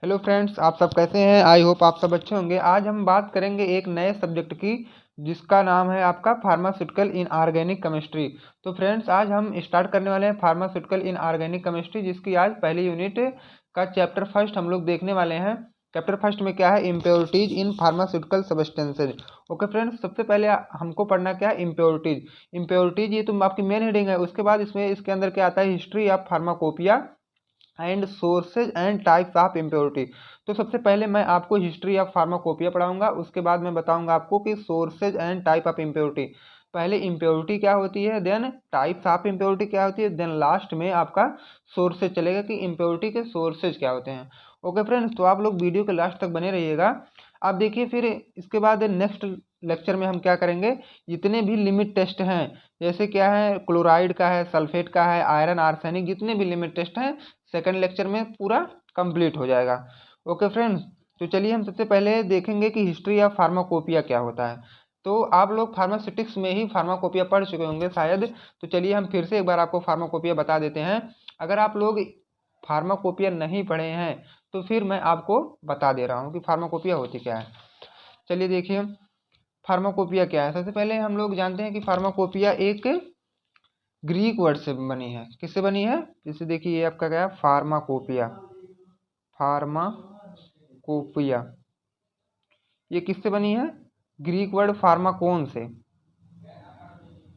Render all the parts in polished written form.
Hello friends, आप सब कैसे हैं। आई होप आप सब अच्छे होंगे। आज हम बात करेंगे एक नए सब्जेक्ट की जिसका नाम है आपका फार्मास्यूटिकल इन ऑर्गेनिक केमिस्ट्री। तो फ्रेंड्स, आज हम स्टार्ट करने वाले हैं फार्मास्यूटिकल इन ऑर्गेनिक केमिस्ट्री, जिसकी आज पहली यूनिट का चैप्टर फर्स्ट हम लोग देखने वाले हैं। चैप्टर फर्स्ट में क्या है, impurities in pharmaceutical substances. Okay friends, सबसे पहले हमको पढ़ना क्या है, इम्प्योरिटीज। इम्प्योरिटीज ये तो आपकी मेन हेडिंग है। उसके बाद इसके अंदर क्या आता है, history of pharmacopoeia and sources and types of impurity. तो सबसे पहले मैं आपको हिस्ट्री ऑफ फार्माकोपिया पढ़ाऊंगा, उसके बाद मैं बताऊंगा आपको कि sources and type of impurity. पहले इम्प्योरिटी क्या होती है, देन टाइप्स ऑफ इम्प्योरिटी क्या होती है, देन लास्ट में आपका सोर्सेज चलेगा कि इम्प्योरिटी के सोर्सेज क्या होते हैं। ओके फ्रेंड्स, तो आप लोग वीडियो के लास्ट तक बने रहिएगा। आप देखिए, फिर इसके बाद नेक्स्ट लेक्चर में हम क्या करेंगे, जितने भी लिमिट टेस्ट हैं, जैसे क्या है क्लोराइड का है, सल्फेट का है, आयरन, आर्सेनिक, जितने भी लिमिट टेस्ट हैं सेकंड लेक्चर में पूरा कंप्लीट हो जाएगा। ओके फ्रेंड्स, तो चलिए हम सबसे पहले देखेंगे कि हिस्ट्री ऑफ फार्माकोपिया क्या होता है। तो आप लोग फार्मास्यूटिक्स में ही फार्माकोपिया पढ़ चुके होंगे शायद। तो चलिए हम फिर से एक बार आपको फार्माकोपिया बता देते हैं। अगर आप लोग फार्माकोपिया नहीं पढ़े हैं तो फिर मैं आपको बता दे रहा हूँ कि फार्माकोपिया होती क्या है। चलिए देखिए, फार्माकोपिया क्या है। सबसे पहले हम लोग जानते हैं कि फार्माकोपिया एक ग्रीक वर्ड से बनी है। किससे बनी है, जैसे देखिए ये आपका क्या है, फार्माकोपिया। फार्माकोपिया ये किससे बनी है, ग्रीक वर्ड फार्माकोन से।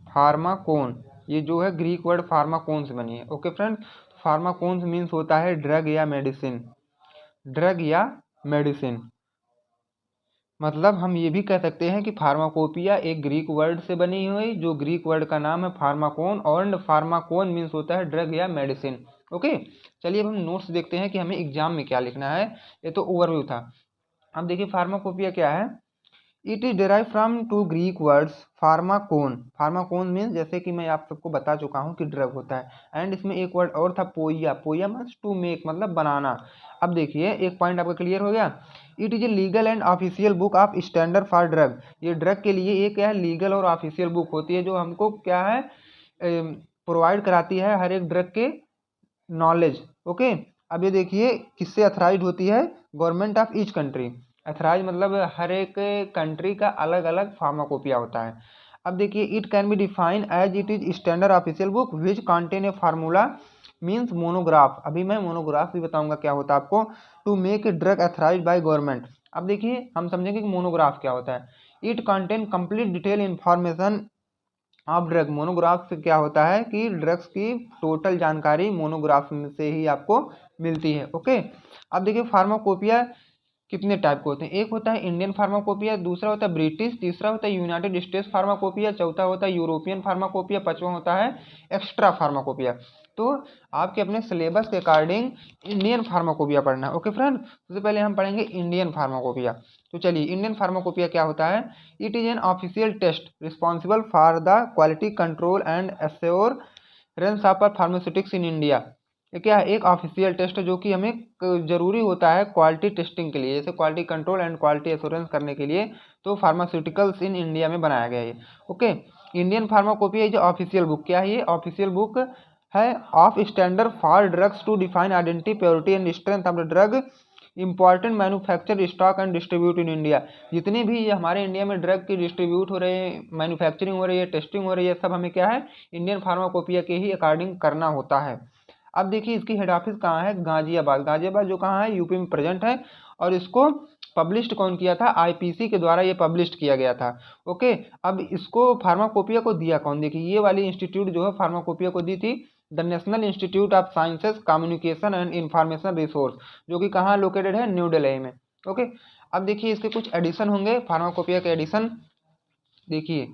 फार्माकोन ये जो है ग्रीक वर्ड फार्माकोन से बनी है। ओके फ्रेंड, फार्माकोन मीन्स होता है ड्रग या मेडिसिन। ड्रग या मेडिसिन मतलब हम ये भी कह सकते हैं कि फार्माकोपिया एक ग्रीक वर्ड से बनी हुई, जो ग्रीक वर्ड का नाम है फार्माकोन, और फार्माकोन मीन्स होता है ड्रग या मेडिसिन। ओके, चलिए अब हम नोट्स देखते हैं कि हमें एग्जाम में क्या लिखना है। ये तो ओवरव्यू था। अब देखिए फार्माकोपिया क्या है। It is derive from two Greek words pharmakon. Pharmakon means जैसे कि मैं आप सबको बता चुका हूँ कि ड्रग होता है। एंड इसमें एक वर्ड और था, पोइया। पोइया मीन्स टू मेक, मतलब बनाना। अब देखिए एक पॉइंट आपका क्लियर हो गया। It is a legal and official book of standard for drug. ये ड्रग के लिए एक क्या है, लीगल और ऑफिशियल बुक होती है, जो हमको क्या है प्रोवाइड कराती है हर एक ड्रग के नॉलेज। ओके, अब ये देखिए किससे अथराइज होती है, government of each country. Authorise मतलब हर एक कंट्री का अलग अलग फार्माकोपिया होता है। अब देखिए, it can be define as it is standard official book which contain a formula means monograph. अभी मैं मोनोग्राफ भी बताऊंगा क्या होता है आपको, to make a drug authorise by government. अब देखिए हम समझेंगे कि मोनोग्राफ क्या होता है। It contain complete detail information of drug. Monograph से क्या होता है कि ड्रग्स की टोटल जानकारी मोनोग्राफ से ही आपको मिलती है। ओके, अब देखिए फार्माकोपिया कितने टाइप के होते हैं। एक होता है इंडियन फार्माकोपिया, दूसरा होता है ब्रिटिश, तीसरा होता है यूनाइटेड स्टेट्स फार्माकोपिया, चौथा होता है यूरोपियन फार्माकोपिया, पांचवा होता है एक्स्ट्रा फार्माकोपिया। तो आपके अपने सिलेबस के अकॉर्डिंग इंडियन फार्माकोपिया पढ़ना है। ओके फ्रेंड, सबसे पहले हम पढ़ेंगे इंडियन फार्माकोपिया। तो चलिए, इंडियन फार्माकोपिया क्या होता है। It is an official test responsible for the quality control and assurance of pharmaceutics in India. ये क्या है, एक ऑफिशियल टेस्ट जो कि हमें जरूरी होता है क्वालिटी टेस्टिंग के लिए, जैसे quality control and quality assurance करने के लिए। तो फार्मास्यूटिकल्स इन इंडिया में बनाया गया है। ओके, इंडियन फार्माकोपिया जो ऑफिशियल बुक क्या है, ये ऑफिशियल बुक है of standard for drugs to define identity, purity and strength of the drug, important manufacture, stock and distribute in India. जितने भी हमारे इंडिया में ड्रग की डिस्ट्रीब्यूट हो रहे हैं, मैन्युफैक्चरिंग हो रही है, टेस्टिंग हो रही है, सब हमें क्या है, इंडियन फार्माकोपिया के ही अकॉर्डिंग करना होता है। अब देखिए इसकी हेड ऑफिस कहाँ है, गाजियाबाद। गाजियाबाद जो कहाँ है, यूपी में प्रेजेंट है। और इसको पब्लिश्ड कौन किया था, आईपीसी के द्वारा ये पब्लिश्ड किया गया था। ओके, अब इसको फार्माकोपिया को दिया कौन, देखिए ये वाली इंस्टीट्यूट जो है फार्माकोपिया को दी थी the national institute of sciences communication and information resource, जो कि कहाँ लोकेटेड है, न्यू दिल्ली में। ओके, अब देखिए इसके कुछ एडिशन होंगे, फार्माकोपिया के एडिशन। देखिए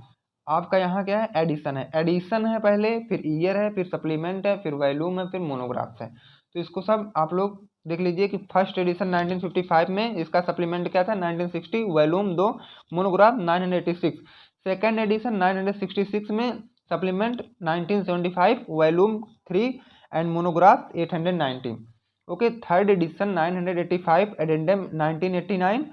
आपका यहाँ क्या है, एडिशन है। एडिशन है पहले, फिर ईयर है, फिर सप्लीमेंट है, फिर वॉल्यूम है, फिर मोनोग्राफ्स है। तो इसको सब आप लोग देख लीजिए कि फर्स्ट एडिशन 1955 में, इसका सप्लीमेंट क्या था 1960, वॉल्यूम 2, मोनोग्राफ 986। सेकेंड एडिशन 966 में, supplement 1975, volume 3 and monograph 890। Okay, third edition 985, addendum 1989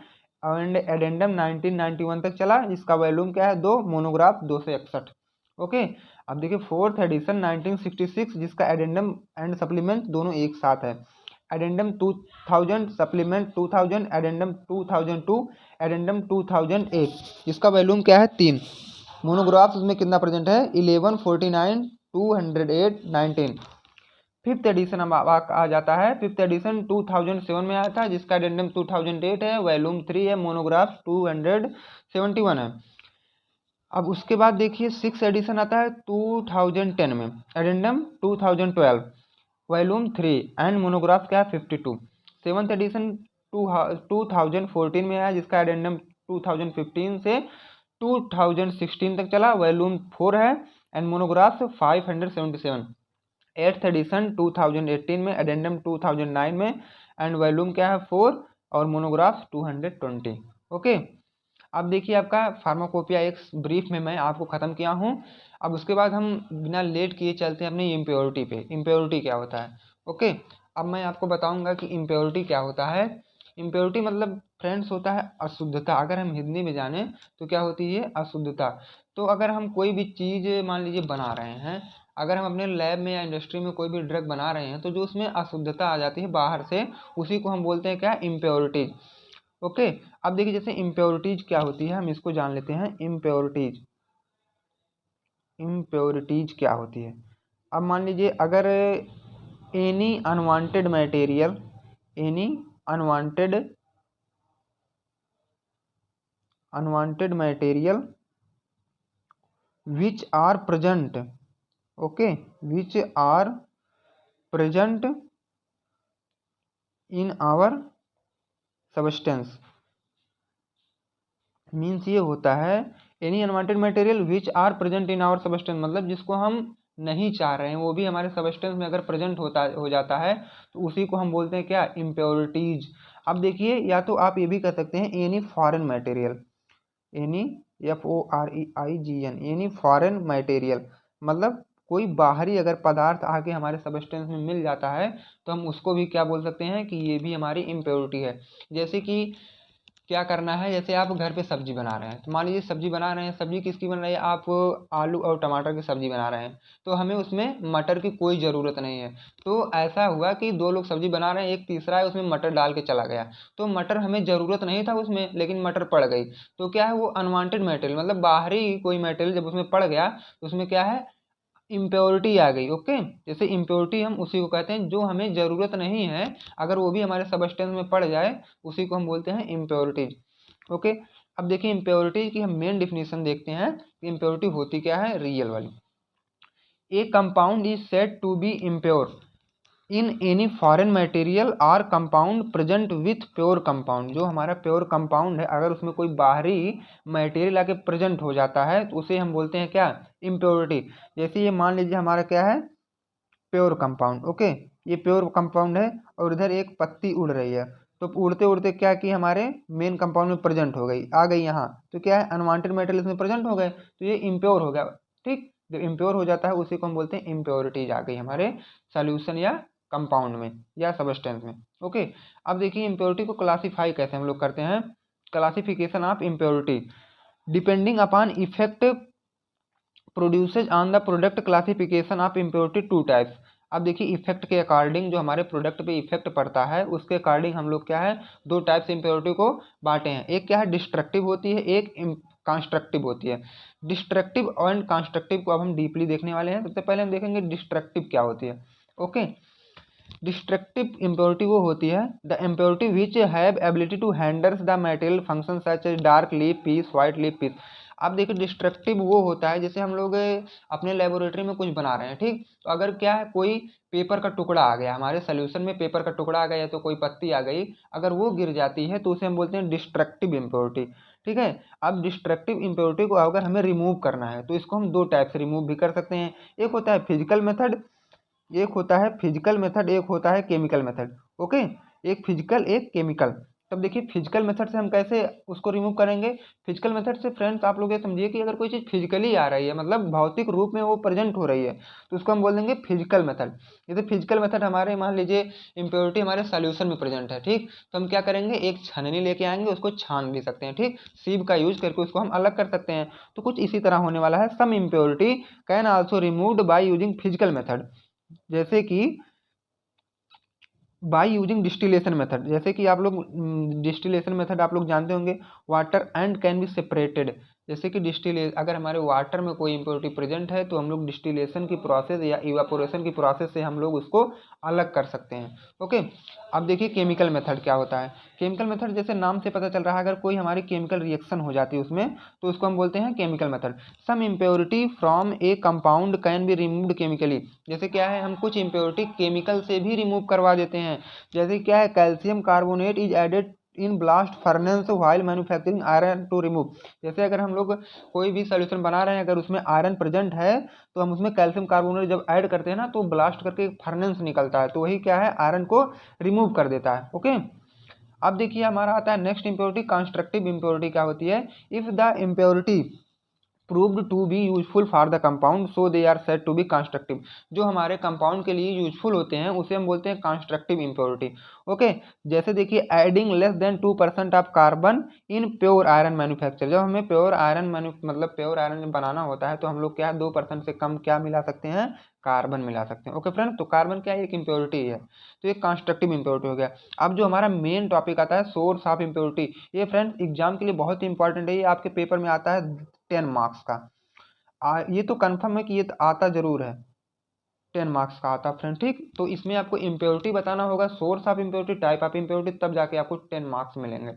and addendum 1991 तक चला, जिसका वॉल्यूम क्या है 2, मोनोग्राफ 261। ओके, अब देखिए फोर्थ एडिशन 1966, जिसका एडेंडम एंड सप्लीमेंट दोनों एक साथ है। एडेंडम 2000, सप्लीमेंट 2000, एडेंडम 2002, एडेंडम 2008, जिसका वॉल्यूम क्या है 3। मोनोग्राफ्स उसमें कितना प्रेजेंट है 11, 49, 208, 19। फिफ्थ एडिशन अब आ जाता है। फिफ्थ एडिशन 2007 में आया था, जिसका एडेंडम 2008 है, वॉल्यूम 3 है, मोनोग्राफ 271 है। अब उसके बाद देखिए सिक्स एडिशन आता है 2010 में, एडेंडम 2012, वॉल्यूम 3 एंड मोनोग्राफ क्या है 52। सेवन्थ एडिशन 2014 में आया, जिसका एडेंडम 2015 से 2016 तक चला, वॉल्यूम 4 है एंड मोनोग्राफ 577। एट्थ एडिशन 2018 में, एडेंडम 2009 में एंड वॉल्यूम क्या है 4 और मोनोग्राफ 220। ओके, अब देखिए आपका फार्माकोपिया एक ब्रीफ में मैं आपको ख़त्म किया हूँ। अब उसके बाद हम बिना लेट किए चलते हैं अपनी इम्प्योरिटी पे। इम्प्योरिटी क्या होता है? ओके, अब मैं आपको बताऊंगा कि इम्प्योरिटी क्या होता है। इम्प्योरिटी मतलब फ्रेंड्स होता है अशुद्धता। अगर हम हिंदी में जाने तो क्या होती है अशुद्धता। तो अगर हम कोई भी चीज़ मान लीजिए बना रहे हैं, अगर हम अपने लैब में या इंडस्ट्री में कोई भी ड्रग बना रहे हैं, तो जो उसमें अशुद्धता आ जाती है बाहर से, उसी को हम बोलते हैं क्या इम्प्योरिटीज। ओके, अब देखिए जैसे इम्प्योरिटीज क्या होती है, हम इसको जान लेते हैं। इम्प्योरिटीज, इम्प्योरिटीज क्या होती है? अब मान लीजिए अगर any unwanted material, any unwanted material which are present, okay, which are present in our substance, means ये होता है any unwanted material which are present in our substance, मतलब जिसको हम नहीं चाह रहे हैं वो भी हमारे सबस्टेंस में अगर प्रेजेंट हो जाता है तो उसी को हम बोलते हैं क्या इम्प्योरिटीज। अब देखिए या तो आप ये भी कह सकते हैं any foreign material, any FOREIGN, any foreign material, मतलब कोई बाहरी अगर पदार्थ आके हमारे सबस्टेंस में मिल जाता है तो हम उसको भी क्या बोल सकते हैं कि ये भी हमारी इम्प्योरिटी है। जैसे कि क्या करना है, जैसे आप घर पे सब्जी बना रहे हैं, तो मान लीजिए सब्जी बना रहे हैं, सब्जी किसकी बन रही है, आप आलू और टमाटर की सब्जी बना रहे हैं, तो हमें उसमें मटर की कोई ज़रूरत नहीं है। तो ऐसा हुआ कि दो लोग सब्जी बना रहे हैं, एक तीसरा है उसमें मटर डाल के चला गया, तो मटर हमें ज़रूरत नहीं था उसमें, लेकिन मटर पड़ गई, तो क्या है वो अनवांटेड मटेरियल, मतलब बाहरी कोई मटेरियल जब उसमें पड़ गया तो उसमें क्या है इम्प्योरिटी आ गई। ओके, जैसे इम्प्योरिटी हम उसी को कहते हैं जो हमें ज़रूरत नहीं है, अगर वो भी हमारे सबस्टेंस में पड़ जाए उसी को हम बोलते हैं इम्प्योरिटीज। ओके, अब देखिए इम्प्योरिटी की हम मेन डिफिनीशन देखते हैं कि इम्प्योरिटी होती क्या है, रियल वाली। A compound is said to be impure in any foreign material और compound present with pure compound. जो हमारा प्योर कंपाउंड है अगर उसमें कोई बाहरी मटेरियल आके प्रेजेंट हो जाता है तो उसे हम बोलते हैं क्या इम्प्योरिटी। जैसे ये मान लीजिए हमारा क्या है प्योर कंपाउंड। ओके, ये प्योर कंपाउंड है और इधर एक पत्ती उड़ रही है, तो उड़ते उड़ते क्या कि हमारे मेन कंपाउंड में प्रेजेंट हो गई, आ गई यहाँ, तो क्या है अनवांटेड मटेरियल इसमें प्रेजेंट हो गए, तो ये इम्प्योर हो गया। ठीक, जब इम्प्योर हो जाता है उसी को हम बोलते हैं इम्प्योरिटीज आ गई हमारे सॉल्यूशन या कंपाउंड में या सबस्टेंस में। ओके, अब देखिए इम्प्योरिटी को क्लासीफाई कैसे हम लोग करते हैं। Classification of impurity depending upon effect produces on the product. Classification of impurity two types. अब देखिए इफेक्ट के अकॉर्डिंग जो हमारे प्रोडक्ट पे इफेक्ट पड़ता है उसके अकॉर्डिंग हम लोग क्या है दो टाइप्स इम्प्योरिटी को बांटे हैं। एक क्या है डिस्ट्रक्टिव होती है, एक कंस्ट्रक्टिव होती है। डिस्ट्रक्टिव एंड कंस्ट्रक्टिव को अब हम डीपली देखने वाले हैं। सबसे पहले हम देखेंगे डिस्ट्रक्टिव क्या होती है। ओके, डिस्ट्रक्टिव इम्प्योरिटी वो होती है the impurity which have ability to handles the material function such as dark leaf piece, white leaf piece. अब देखिए डिस्ट्रक्टिव वो होता है जैसे हम लोग अपने लेबोरेटरी में कुछ बना रहे हैं, ठीक, तो अगर क्या है कोई पेपर का टुकड़ा आ गया हमारे सोल्यूशन में, पेपर का टुकड़ा आ गया या तो कोई पत्ती आ गई, अगर वो गिर जाती है तो उसे हम बोलते हैं डिस्ट्रक्टिव इम्प्योरिटी। ठीक है, अब डिस्ट्रक्टिव इम्प्योरिटी को अगर हमें रिमूव करना है तो इसको हम दो टाइप से रिमूव भी कर सकते हैं। एक होता है फिजिकल मेथड, एक होता है फिजिकल मेथड, एक होता है केमिकल मेथड। ओके, एक फिजिकल एक केमिकल। तब देखिए फिजिकल मेथड से हम कैसे उसको रिमूव करेंगे। फिजिकल मेथड से फ्रेंड्स आप लोग ये समझिए कि अगर कोई चीज़ फिजिकली आ रही है, मतलब भौतिक रूप में वो प्रेजेंट हो रही है, तो उसको हम बोल देंगे फिजिकल मेथड। जैसे फिजिकल मेथड हमारे मान लीजिए इम्प्योरिटी हमारे सॉल्यूशन में प्रेजेंट है, ठीक, तो हम क्या करेंगे एक छाननी लेके आएंगे, उसको छान भी सकते हैं, ठीक, सीव का यूज करके उसको हम अलग कर सकते हैं। तो कुछ इसी तरह होने वाला है। Some impurity can also removed by using physical method, जैसे कि बाय यूजिंग डिस्टिलेशन मेथड, जैसे कि आप लोग डिस्टिलेशन मेथड आप लोग जानते होंगे, water and can be separated, जैसे कि अगर हमारे वाटर में कोई इम्प्योरिटी प्रेजेंट है तो हम लोग डिस्टिलेशन की प्रोसेस या इवापोरेशन की प्रोसेस से हम लोग उसको अलग कर सकते हैं। ओके, अब देखिए केमिकल मेथड क्या होता है। केमिकल मेथड जैसे नाम से पता चल रहा है, अगर कोई हमारी केमिकल रिएक्शन हो जाती है उसमें तो उसको हम बोलते हैं chemical method. Some impurity from a compound can be removed chemically, जैसे क्या है हम कुछ इम्प्योरिटी केमिकल से भी रिमूव करवा देते हैं। जैसे क्या है, calcium carbonate is added in blast furnace while manufacturing iron to remove, जैसे अगर हम लोग कोई भी सोल्यूशन बना रहे हैं, अगर उसमें आयरन प्रेजेंट है तो हम उसमें कैल्शियम कार्बोनेट जब ऐड करते हैं ना तो ब्लास्ट करके फर्नेस निकलता है, तो वही क्या है आयरन को रिमूव कर देता है। ओके, अब देखिए हमारा आता है नेक्स्ट इम्प्योरिटी कंस्ट्रक्टिव इम्प्योरिटी क्या होती है। If the impurity proved to be useful for the compound so they are said to be constructive, जो हमारे कंपाउंड के लिए यूजफुल होते हैं उसे हम बोलते हैं कंस्ट्रक्टिव इम्प्योरिटी। ओके, जैसे देखिए adding less than 2% of carbon in pure iron manufacture, जब हमें प्योर आयरन मतलब प्योर आयरन बनाना होता है तो हम लोग क्या 2% से कम क्या मिला सकते हैं, कार्बन मिला सकते हैं। ओके फ्रेंड, तो कार्बन क्या है, एक इम्प्योरिटी है, तो ये कंस्ट्रक्टिव इम्प्योरिटी हो गया। अब जो हमारा मेन टॉपिक आता है सोर्स ऑफ इम्प्योरिटी, ये फ्रेंड्स एग्जाम के लिए बहुत ही इंपॉर्टेंट है, ये आपके पेपर में आता है 10 मार्क्स का। ये तो कंफर्म है कि ये आता जरूर है, 10 मार्क्स का आता फ्रेंड। ठीक, तो इसमें आपको इम्प्योरिटी बताना होगा, source of impurity, type of impurity, तब जाके आपको 10 मार्क्स मिलेंगे।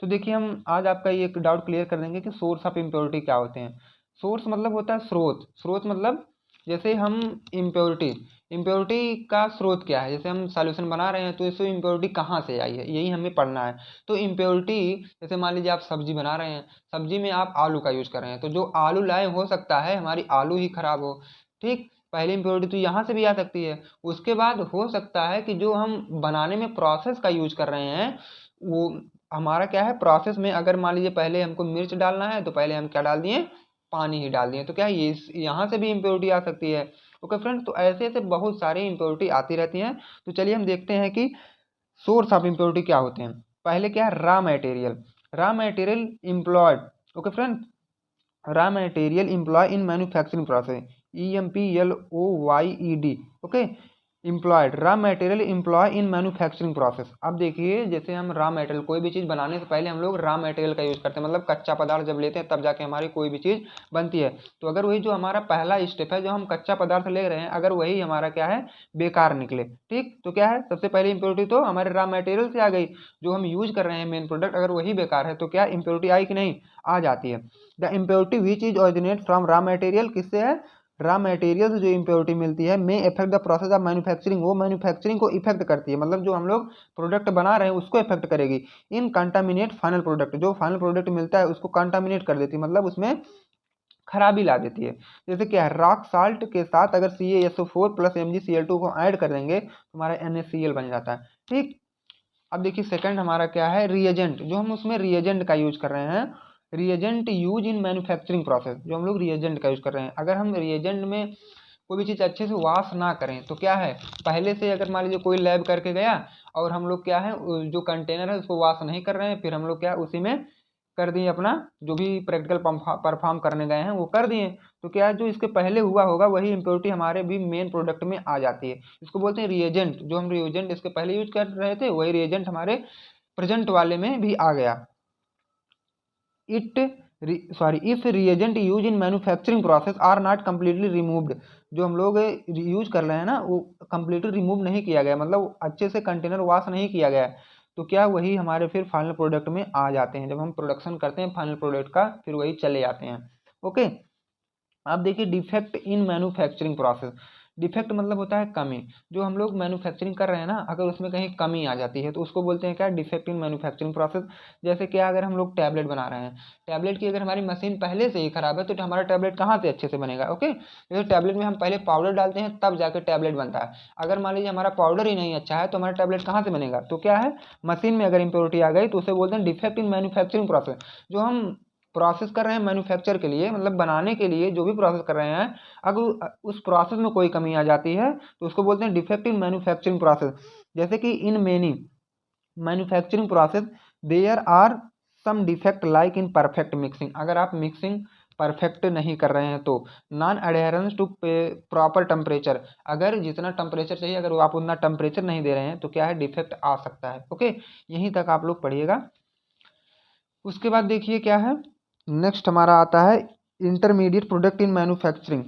तो देखिए हम आज आपका ये एक डाउट क्लियर कर देंगे कि सोर्स ऑफ इम्प्योरिटी क्या होते हैं। सोर्स मतलब होता है स्रोत, स्रोत मतलब जैसे हम इम्प्योरिटी का स्रोत क्या है, जैसे हम सॉल्यूशन बना रहे हैं तो इसमें इम्प्योरिटी कहाँ से आई है यही हमें पढ़ना है। तो इम्प्योरिटी जैसे मान लीजिए आप सब्जी बना रहे हैं, सब्जी में आप आलू का यूज कर रहे हैं, तो जो आलू लाए हो सकता है हमारी आलू ही खराब हो। ठीक, पहली इम्प्योरिटी तो यहाँ से भी आ सकती है। उसके बाद हो सकता है कि जो हम बनाने में प्रोसेस का यूज कर रहे हैं वो हमारा क्या है, प्रोसेस में अगर मान लीजिए पहले हमको मिर्च डालना है तो पहले हम क्या डाल दिए, पानी ही डाल दिए, तो क्या है ये यहाँ से भी इम्प्योरिटी आ सकती है। ओके फ्रेंड्स, तो ऐसे ऐसे बहुत सारी इम्प्योरिटी आती रहती हैं। तो चलिए हम देखते हैं कि सोर्स ऑफ इम्प्योरिटी क्या होते हैं। पहले क्या है, raw material employed. Okay friends, raw material employ in manufacturing process, EMPLOYED। Okay, employed, raw material employ in manufacturing process. अब देखिए जैसे हम रॉ मटेरियल कोई भी चीज़ बनाने से पहले हम लोग रॉ मटेरियल का यूज़ करते हैं, मतलब कच्चा पदार्थ जब लेते हैं तब जाके हमारी कोई भी चीज़ बनती है। तो अगर वही जो हमारा पहला स्टेप है, जो हम कच्चा पदार्थ ले रहे हैं, अगर वही हमारा क्या है बेकार निकले, ठीक, तो क्या है सबसे पहले इम्प्योरिटी तो हमारे रॉ मटेरियल से आ गई। जो हम यूज कर रहे हैं मेन प्रोडक्ट, अगर वही बेकार है तो क्या इम्प्योरिटी आई कि नहीं, आ जाती है। The impurity which is originate from raw material, किससे है, रॉ मटेरियल से जो इम्प्योरिटी मिलती है, में effect the process of manufacturing, वो मैन्युफैक्चरिंग को इफेक्ट करती है, मतलब जो हम लोग प्रोडक्ट बना रहे हैं उसको इफेक्ट करेगी। इन कंटामिनेट फाइनल प्रोडक्ट, जो फाइनल प्रोडक्ट मिलता है उसको कंटामिनेट कर देती है, मतलब उसमें खराबी ला देती है। जैसे क्या है, रॉक साल्ट के साथ अगर CaSO4 प्लस MgCl2 को ऐड कर देंगे तो हमारा NaCl बन जाता है। ठीक, अब देखिए सेकंड हमारा क्या है, रिएजेंट, जो हम उसमें रिएजेंट का यूज कर रहे हैं, reagent use in manufacturing process, जो हम लोग रिएजेंट का यूज कर रहे हैं, अगर हम रिएजेंट में कोई भी चीज़ अच्छे से वॉश ना करें तो क्या है, पहले से अगर मान लीजिए कोई लैब करके गया और हम लोग क्या है जो कंटेनर है उसको वॉश नहीं कर रहे हैं, फिर हम लोग क्या उसी में कर दिए अपना जो भी प्रैक्टिकल परफॉर्म करने गए हैं वो कर दिए, तो क्या है जो इसके पहले हुआ होगा वही इम्प्योरिटी हमारे भी मेन प्रोडक्ट में आ जाती है। इसको बोलते हैं रिएजेंट, जो हम रिएजेंट इसके पहले यूज कर रहे थे वही रिएजेंट हमारे प्रेजेंट वाले में भी आ गया। If reagent use in manufacturing process are not completely removed, जो हम लोग यूज कर रहे हैं ना वो कम्प्लीटली रिमूव नहीं किया गया, मतलब अच्छे से कंटेनर वॉश नहीं किया गया, तो क्या वही हमारे फिर फाइनल प्रोडक्ट में आ जाते हैं। जब हम प्रोडक्शन करते हैं फाइनल प्रोडक्ट का फिर वही चले जाते हैं। ओके, अब देखिए defect in manufacturing process, defect मतलब होता है कमी, जो हम लोग मैन्युफैक्चरिंग कर रहे हैं ना अगर उसमें कहीं कमी आ जाती है तो उसको बोलते हैं क्या, डिफेक्ट इन मैन्युफैक्चरिंग प्रोसेस। जैसे क्या, अगर हम लोग टैबलेट बना रहे हैं, टैबलेट की अगर हमारी मशीन पहले से ही खराब है तो हमारा टैबलेट कहाँ से अच्छे से बनेगा। ओके, जैसे टैबलेट में हम पहले पाउडर डालते हैं तब जाकर टैबलेट बनता है, अगर मान लीजिए हमारा पाउडर ही नहीं अच्छा है तो हमारा टैबलेट कहाँ से बनेगा, तो क्या है मशीन में अगर इम्प्योरिटी आ गई तो उसे बोलते हैं डिफेक्ट इन मैन्युफैक्चरिंग प्रोसेस। जो हम प्रोसेस कर रहे हैं मैन्युफैक्चर के लिए, मतलब बनाने के लिए जो भी प्रोसेस कर रहे हैं, अगर उस प्रोसेस में कोई कमी आ जाती है तो उसको बोलते हैं डिफेक्ट इन मैन्युफैक्चरिंग प्रोसेस। जैसे कि in many manufacturing process there are some defect like imperfect mixing, अगर आप मिक्सिंग परफेक्ट नहीं कर रहे हैं तो। Non adherence to proper temperature, अगर जितना टेम्परेचर चाहिए अगर आप उतना टेम्परेचर नहीं दे रहे हैं तो क्या है, डिफेक्ट आ सकता है। ओके, यहीं तक आप लोग पढ़िएगा। उसके बाद देखिए क्या है, नेक्स्ट हमारा आता है intermediate product in manufacturing.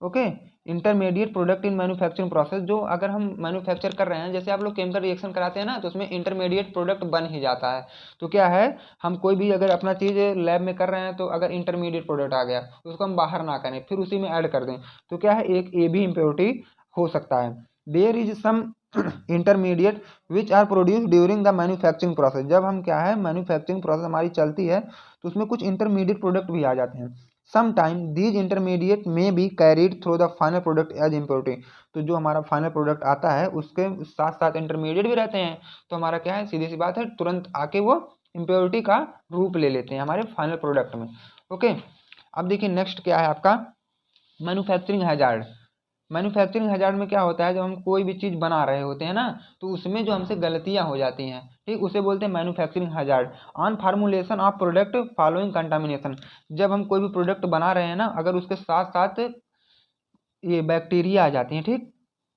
Okay, intermediate product in manufacturing process, जो अगर हम मैन्युफैक्चर कर रहे हैं, जैसे आप लोग केमिकल रिएक्शन कराते हैं ना, तो उसमें इंटरमीडिएट प्रोडक्ट बन ही जाता है। तो क्या है, हम कोई भी अगर अपना चीज़ लैब में कर रहे हैं तो अगर इंटरमीडिएट प्रोडक्ट आ गया तो उसको हम बाहर ना करें, फिर उसी में ऐड कर दें, तो क्या है, एक ये भी इम्प्योरिटी हो सकता है। There is some intermediate which are produce during the manufacturing process, जब हम क्या है मैन्युफैक्चरिंग प्रोसेस हमारी चलती है तो उसमें कुछ इंटरमीडिएट प्रोडक्ट भी आ जाते हैं। Some time these intermediate may be carried through the final product as impurity, तो जो हमारा फाइनल प्रोडक्ट आता है उसके साथ साथ इंटरमीडिएट भी रहते हैं, तो हमारा क्या है, सीधी सी बात है, तुरंत आके वो इम्प्योरिटी का रूप ले लेते हैं हमारे फाइनल प्रोडक्ट में। ओके, अब देखिए नेक्स्ट क्या है आपका मैन्युफैक्चरिंग हैजार्ड। मैन्युफैक्चरिंग हैजार्ड में क्या होता है, जब हम कोई भी चीज़ बना रहे होते हैं ना, तो उसमें जो हमसे गलतियां हो जाती हैं, ठीक, उसे बोलते हैं manufacturing hazard. On formulation of product following contamination, जब हम कोई भी प्रोडक्ट बना रहे हैं ना, अगर उसके साथ साथ ये बैक्टीरिया आ जाती हैं, ठीक,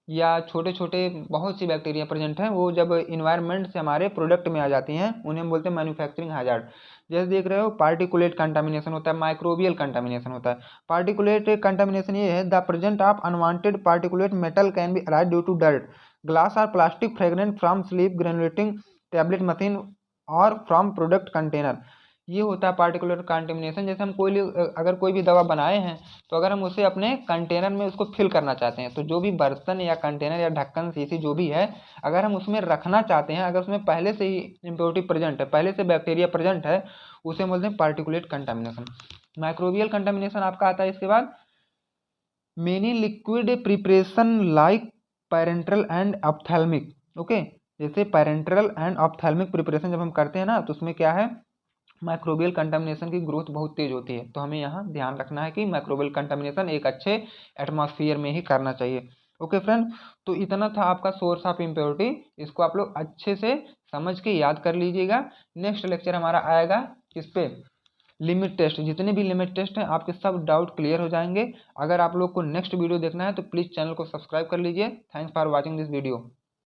या छोटे छोटे बहुत सी बैक्टीरिया प्रेजेंट हैं, वो जब इन्वायरमेंट से हमारे प्रोडक्ट में आ जाती हैं, उन्हें हम बोलते हैं मैन्युफैक्चरिंग हैजार्ड। जैसे देख रहे हो, पार्टिकुलेट कंटामिनेशन होता है, माइक्रोबियल कंटामिनेशन होता है। पार्टिकुलेट कंटामिनेशन ये है, the present of unwanted particulate metal can be arrive due to dirt, glass और plastic fragment from sleep granulating tablet machine और फ्रॉम प्रोडक्ट कंटेनर। ये होता है पार्टिकुलर कंटेमिनेशन। जैसे हम अगर कोई भी दवा बनाए हैं, तो अगर हम उसे अपने कंटेनर में उसको फिल करना चाहते हैं, तो जो भी बर्तन या कंटेनर या ढक्कन शीशी जो भी है, अगर हम उसमें रखना चाहते हैं, अगर उसमें पहले से ही इम्प्योरिटी प्रेजेंट है, पहले से बैक्टीरिया प्रेजेंट है, उसे बोलते हैं पार्टिकुलेट कंटामिनेशन। माइक्रोबियल कंटामिनेशन आपका आता है इसके बाद many liquid preparation like parenteral and ophthalmic. Okay, जैसे पैरेंट्रल एंड ऑप्थेल्मिक प्रिपरेशन जब हम करते हैं ना, तो उसमें क्या है, माइक्रोबियल कंटामिनेशन की ग्रोथ बहुत तेज होती है। तो हमें यहाँ ध्यान रखना है कि माइक्रोबियल कंटामिनेशन एक अच्छे एटमॉस्फेयर में ही करना चाहिए। ओके फ्रेंड, तो इतना था आपका सोर्स ऑफ इम्प्योरिटी, इसको आप लोग अच्छे से समझ के याद कर लीजिएगा। नेक्स्ट लेक्चर हमारा आएगा किस पे, लिमिट टेस्ट। जितने भी लिमिट टेस्ट हैं आपके सब डाउट क्लियर हो जाएंगे। अगर आप लोग को नेक्स्ट वीडियो देखना है तो प्लीज़ चैनल को सब्सक्राइब कर लीजिए। Thanks for watching this video.